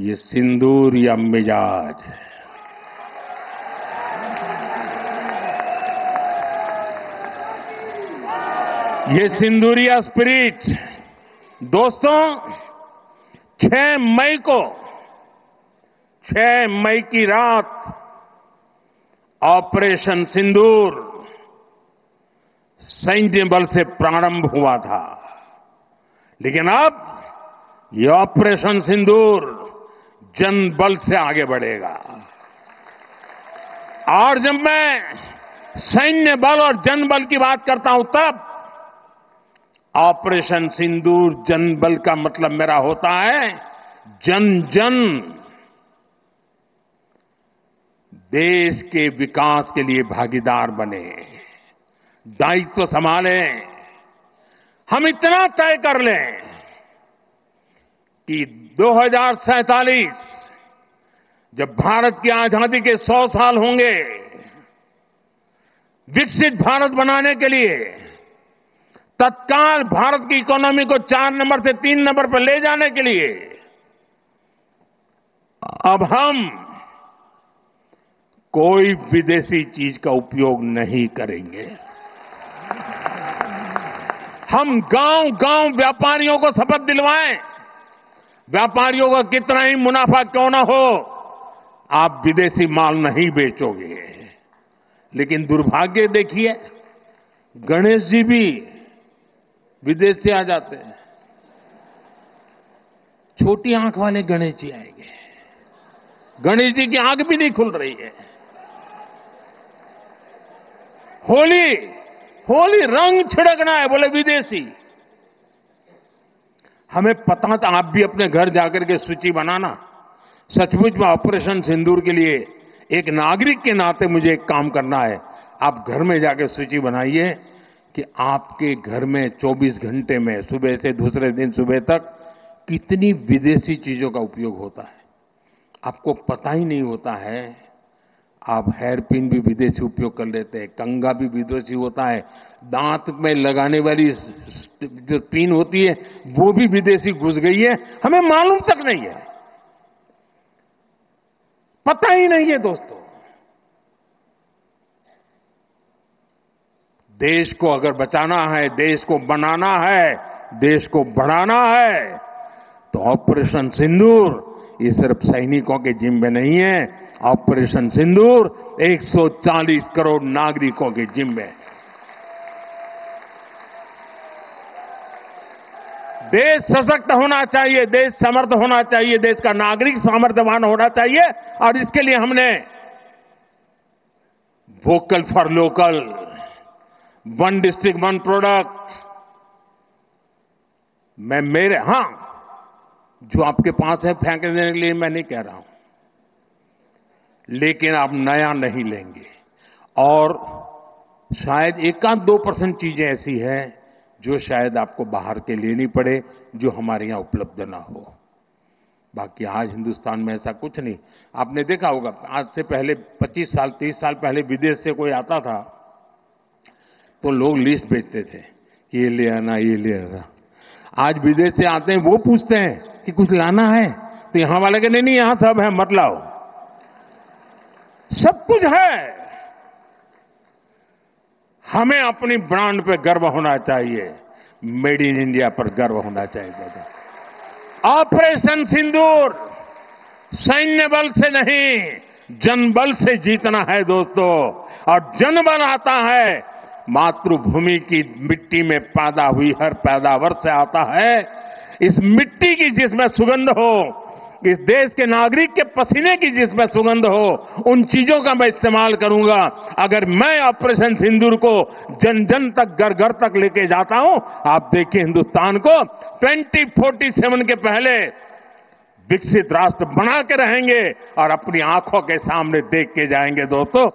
ये सिंदूर या मिजाज है। ये सिंदूरिया स्पिरिट। दोस्तों, 6 मई की रात ऑपरेशन सिंदूर सैन्य बल से प्रारंभ हुआ था, लेकिन अब ये ऑपरेशन सिंदूर जन बल से आगे बढ़ेगा। और जब मैं सैन्य बल और जन बल की बात करता हूं, तब ऑपरेशन सिंदूर जन बल का मतलब मेरा होता है जन जन देश के विकास के लिए भागीदार बने, दायित्व संभालें। हम इतना तय कर लें कि 2047 जब भारत की आजादी के 100 साल होंगे, विकसित भारत बनाने के लिए तत्काल भारत की इकोनॉमी को 4 नंबर से 3 नंबर पर ले जाने के लिए अब हम कोई विदेशी चीज का उपयोग नहीं करेंगे। हम गांव-गांव व्यापारियों को शपथ दिलवाएं, व्यापारियों का कितना ही मुनाफा क्यों ना हो, आप विदेशी माल नहीं बेचोगे। लेकिन दुर्भाग्य देखिए, गणेश जी भी विदेश से आ जाते हैं। छोटी आंख वाले गणेश जी आएंगे, गणेश जी की आंख भी नहीं खुल रही है। होली रंग छिड़कना है, बोले विदेशी। हमें पता था, आप भी अपने घर जाकर के सूची बनाना। सचमुच में ऑपरेशन सिंदूर के लिए एक नागरिक के नाते मुझे एक काम करना है। आप घर में जाकर सूची बनाइए कि आपके घर में 24 घंटे में सुबह से दूसरे दिन सुबह तक कितनी विदेशी चीजों का उपयोग होता है। आपको पता ही नहीं होता है। आप हेयर पिन भी विदेशी उपयोग कर लेते हैं, कंघा भी विदेशी होता है, दांत में लगाने वाली जो पिन होती है वो भी विदेशी घुस गई है, हमें मालूम तक नहीं है, पता ही नहीं है। दोस्तों, देश को अगर बचाना है, देश को बनाना है, देश को बढ़ाना है, तो ऑपरेशन सिंदूर ये सिर्फ सैनिकों के जिम्मे नहीं है। ऑपरेशन सिंदूर 140 करोड़ नागरिकों के जिम्मे। देश सशक्त होना चाहिए, देश समर्थ होना चाहिए, देश का नागरिक सामर्थ्यवान होना चाहिए। और इसके लिए हमने vocal for local, 1 district 1 product, जो आपके पास है फेंक देने के लिए मैं नहीं कह रहा हूं, लेकिन आप नया नहीं लेंगे। और शायद 1-2% चीजें ऐसी हैं जो शायद आपको बाहर के लेनी पड़े, जो हमारे यहां उपलब्ध ना हो। बाकी आज हिंदुस्तान में ऐसा कुछ नहीं। आपने देखा होगा, आज से पहले 25 साल 30 साल पहले विदेश से कोई आता था तो लोग लिस्ट भेजते थे कि ये ले आना, ये ले आना। आज विदेश से आते हैं, वो पूछते हैं कि कुछ लाना है, तो यहां वाले के नहीं, यहां सब है, मत लाओ, सब कुछ है। हमें अपनी ब्रांड पे गर्व होना चाहिए, मेड इन इंडिया पर गर्व होना चाहिए। ऑपरेशन सिंदूर सैन्य बल से नहीं, जनबल से जीतना है दोस्तों। और जनबल आता है मातृभूमि की मिट्टी में पैदा हुई हर पैदावार से आता है। इस मिट्टी की जिसमें सुगंध हो, इस देश के नागरिक के पसीने की जिसमें सुगंध हो, उन चीजों का मैं इस्तेमाल करूंगा। अगर मैं ऑपरेशन सिंदूर को जन जन तक, घर घर तक लेके जाता हूं, आप देखिए हिंदुस्तान को 2047 के पहले विकसित राष्ट्र बना के रहेंगे और अपनी आंखों के सामने देख के जाएंगे दोस्तों।